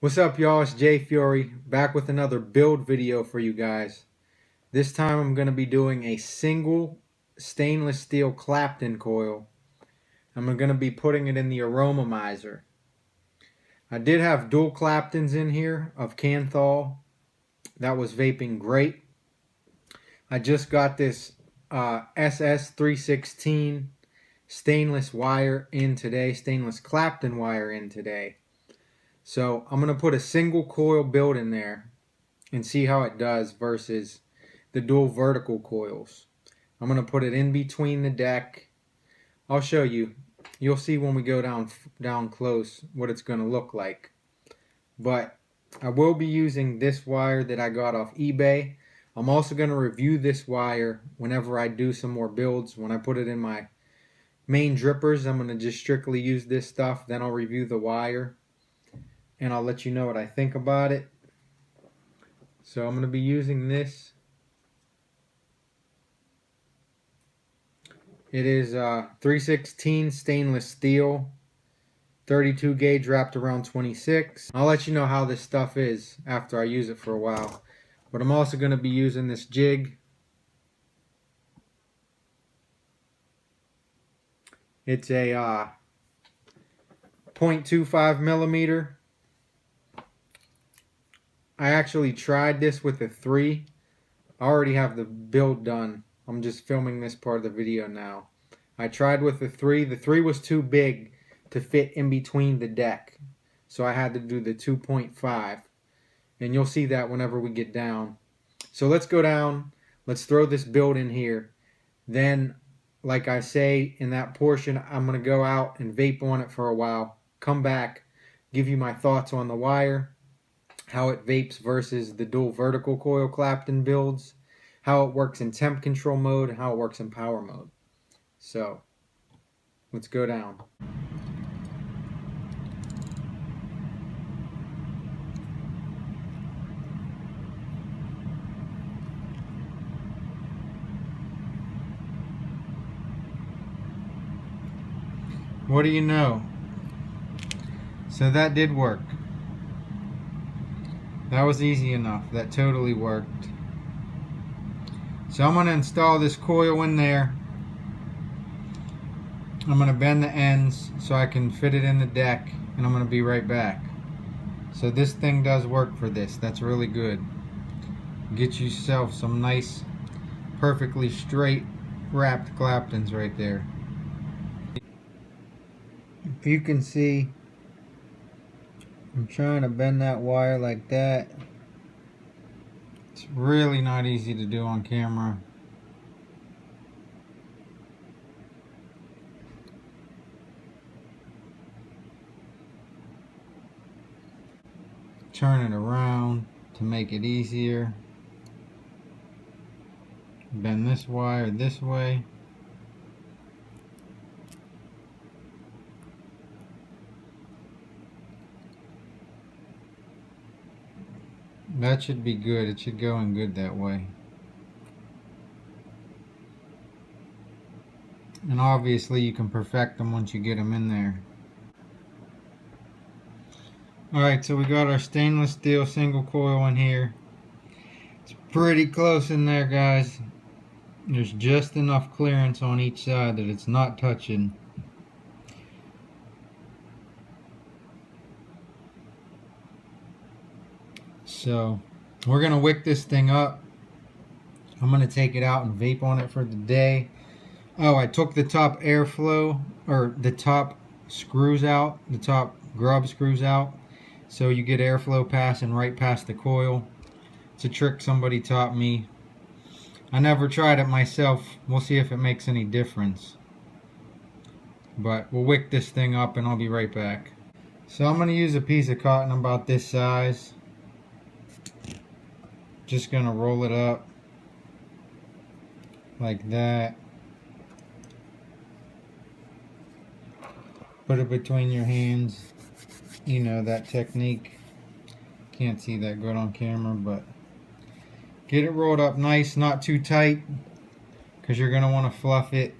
What's up, y'all? It's Jay Fury back with another build video for you guys. This time I'm going to be doing a single stainless steel clapton coil. I'm going to be putting it in the aromamizer. I did have dual claptons in here of Canthal. That was vaping great. I just got this SS316 stainless wire in today, stainless clapton wire in today. So I'm going to put a single coil build in there and see how it does versus the dual vertical coils. I'm going to put it in between the deck. I'll show you. You'll see when we go down close what it's going to look like. But I will be using this wire that I got off eBay. I'm also going to review this wire whenever I do some more builds. When I put it in my main drippers, I'm going to just strictly use this stuff. Then I'll review the wire and I'll let you know what I think about it. So I'm going to be using this. It is 316 stainless steel, 32 gauge wrapped around 26. I'll let you know how this stuff is after I use it for a while. But I'm also going to be using this jig. It's a 0.25 millimeter. I actually tried this with a 3. I already have the build done. I'm just filming this part of the video now. I tried with the 3. The 3 was too big to fit in between the deck. So I had to do the 2.5. And you'll see that whenever we get down. So let's go down. Let's throw this build in here. Then, like I say in that portion, I'm going to go out and vape on it for a while. Come back, give you my thoughts on the wire, how it vapes versus the dual vertical coil clapton builds, how it works in temp control mode, and how it works in power mode. So, let's go down. What do you know? So that did work. That was easy enough. That totally worked. So I'm going to install this coil in there. I'm going to bend the ends so I can fit it in the deck, and I'm going to be right back. So this thing does work for this. That's really good. Get yourself some nice, perfectly straight wrapped claptons right there. If you can see, I'm trying to bend that wire like that. It's really not easy to do on camera. Turn it around to make it easier. Bend this wire this way. That should be good. It should go in good that way. And obviously you can perfect them once you get them in there. Alright, so we got our stainless steel single coil in here. It's pretty close in there, guys. There's just enough clearance on each side that it's not touching. So we're going to wick this thing up. I'm going to take it out and vape on it for the day. Oh, I took the top airflow, or the top screws out, the top grub screws out, so you get airflow passing right past the coil. It's a trick somebody taught me. I never tried it myself. We'll see if it makes any difference. But we'll wick this thing up and I'll be right back. So I'm going to use a piece of cotton about this size. Just going to roll it up like that. Put it between your hands. You know that technique. Can't see that good on camera, but get it rolled up nice, not too tight, because you're going to want to fluff it.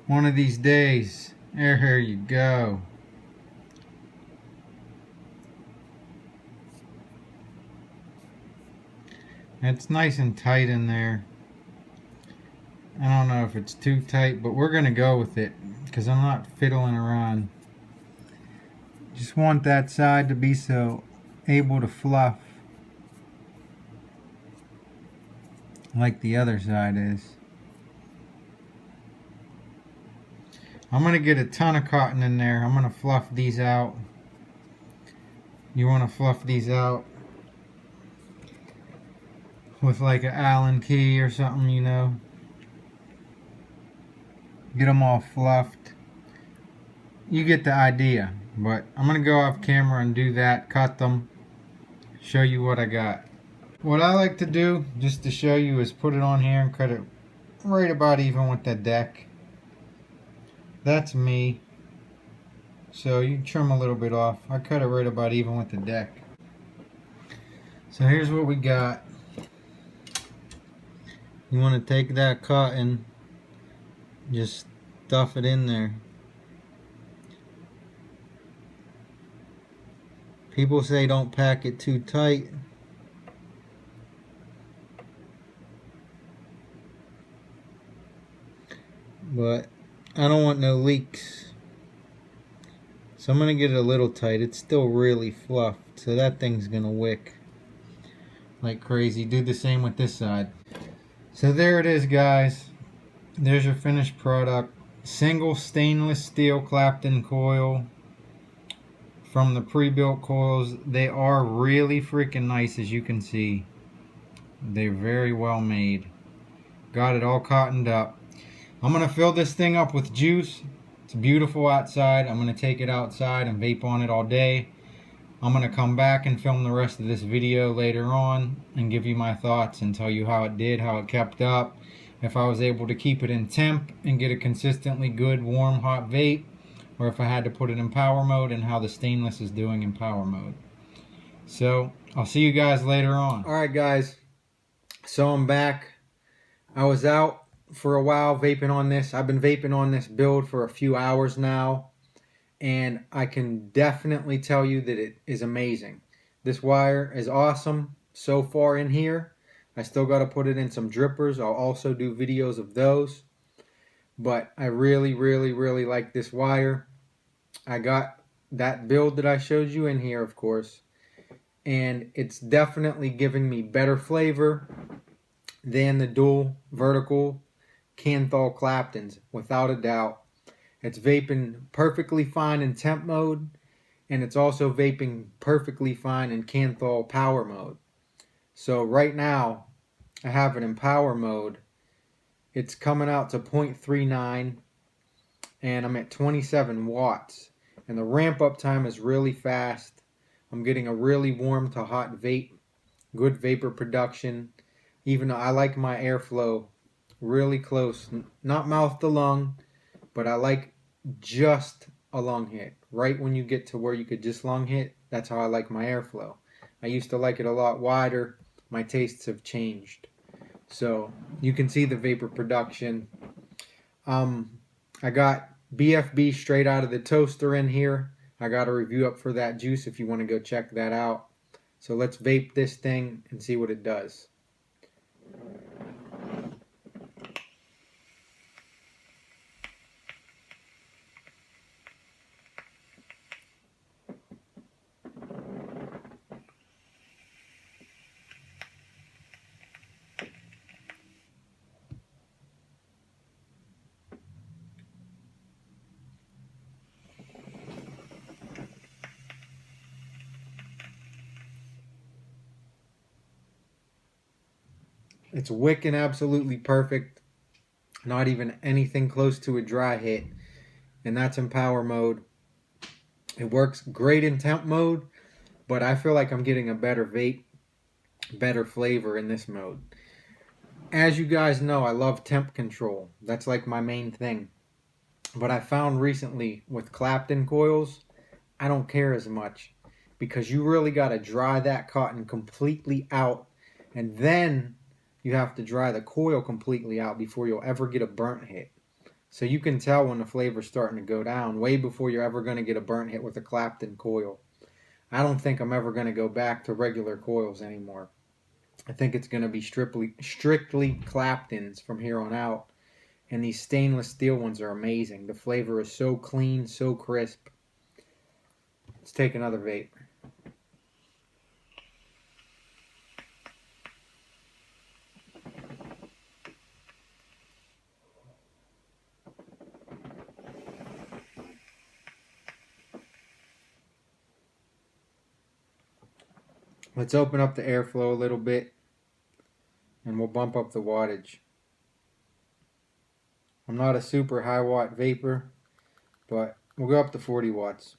One of these days. There you go. It's nice and tight in there. I don't know if it's too tight, but we're gonna go with it because I'm not fiddling around. Just want that side to be so able to fluff like the other side is. I'm gonna get a ton of cotton in there. I'm gonna fluff these out. You want to fluff these out with like an Allen key or something, you know. Get them all fluffed. You get the idea. But I'm gonna go off camera and do that, cut them, show you what I got. What I like to do, just to show you, is put it on here and cut it right about even with the deck. That's me. So you trim a little bit off. I cut it right about even with the deck. So here's what we got. You want to take that cotton, just stuff it in there. People say don't pack it too tight. But I don't want no leaks. So I'm going to get it a little tight. It's still really fluffed, so that thing's going to wick like crazy. Do the same with this side. So there it is, guys. There's your finished product. Single stainless steel Clapton coil from the pre-built coils. They are really freaking nice, as you can see. They're very well made. Got it all cottoned up. I'm going to fill this thing up with juice. It's beautiful outside. I'm going to take it outside and vape on it all day. I'm going to come back and film the rest of this video later on and give you my thoughts and tell you how it did, how it kept up, if I was able to keep it in temp and get a consistently good, warm, hot vape, or if I had to put it in power mode, and how the stainless is doing in power mode. So I'll see you guys later on. Alright guys, so I'm back. I was out for a while vaping on this. I've been vaping on this build for a few hours now, and I can definitely tell you that it is amazing. This wire is awesome so far in here. I still got to put it in some drippers. I'll also do videos of those. But I really, really, really like this wire. I got that build that I showed you in here, of course. And it's definitely giving me better flavor than the dual vertical Canthal Claptons, without a doubt. It's vaping perfectly fine in temp mode, and it's also vaping perfectly fine in Canthal power mode. So right now, I have it in power mode. It's coming out to 0.39, and I'm at 27 watts. And the ramp up time is really fast. I'm getting a really warm to hot vape, good vapor production. Even though I like my airflow really close, not mouth to lung, but I like just a lung hit. Right when you get to where you could just lung hit, that's how I like my airflow. I used to like it a lot wider. My tastes have changed. So you can see the vapor production. I got BFB straight out of the toaster in here. I got a review up for that juice if you want to go check that out. So let's vape this thing and see what it does. It's wicking absolutely perfect. Not even anything close to a dry hit. And that's in power mode. It works great in temp mode, but I feel like I'm getting a better vape, better flavor in this mode. As you guys know, I love temp control. That's like my main thing. But I found recently with Clapton coils, I don't care as much, because you really got to dry that cotton completely out, and then you have to dry the coil completely out before you'll ever get a burnt hit. So you can tell when the flavor's starting to go down way before you're ever going to get a burnt hit with a Clapton coil. I don't think I'm ever going to go back to regular coils anymore. I think it's going to be strictly Claptons from here on out. And these stainless steel ones are amazing. The flavor is so clean, so crisp. Let's take another vape. Let's open up the airflow a little bit and we'll bump up the wattage. I'm not a super high watt vapor, but we'll go up to 40 watts.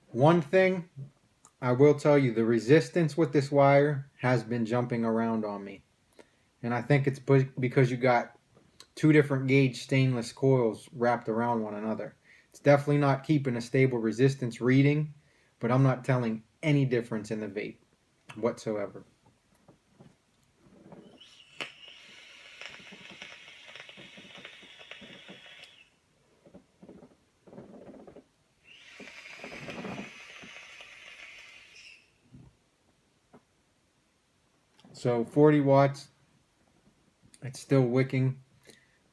One thing I will tell you, the resistance with this wire has been jumping around on me. And I think it's because you got two different gauge stainless coils wrapped around one another. It's definitely not keeping a stable resistance reading, but I'm not telling any difference in the vape whatsoever. So 40 watts, it's still wicking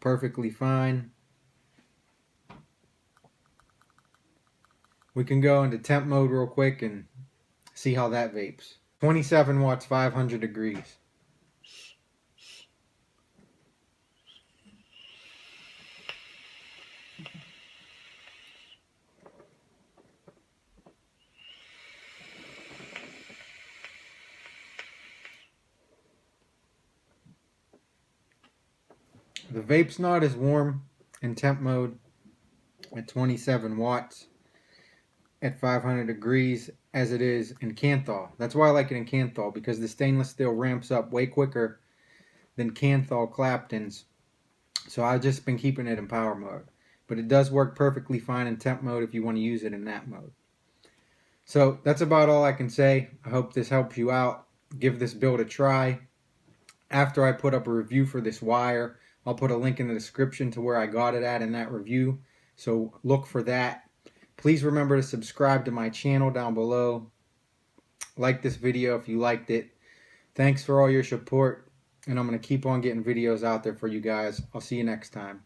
perfectly fine. We can go into temp mode real quick and see how that vapes. 27 watts, 500 degrees. The vape's not as warm in temp mode at 27 watts at 500 degrees as it is in Canthal. That's why I like it in Canthal, because the stainless steel ramps up way quicker than Canthal Claptons. So I've just been keeping it in power mode. But it does work perfectly fine in temp mode if you want to use it in that mode. So that's about all I can say. I hope this helps you out. Give this build a try. After I put up a review for this wire, I'll put a link in the description to where I got it at in that review. So look for that. Please remember to subscribe to my channel down below. Like this video if you liked it. Thanks for all your support. And I'm going to keep on getting videos out there for you guys. I'll see you next time.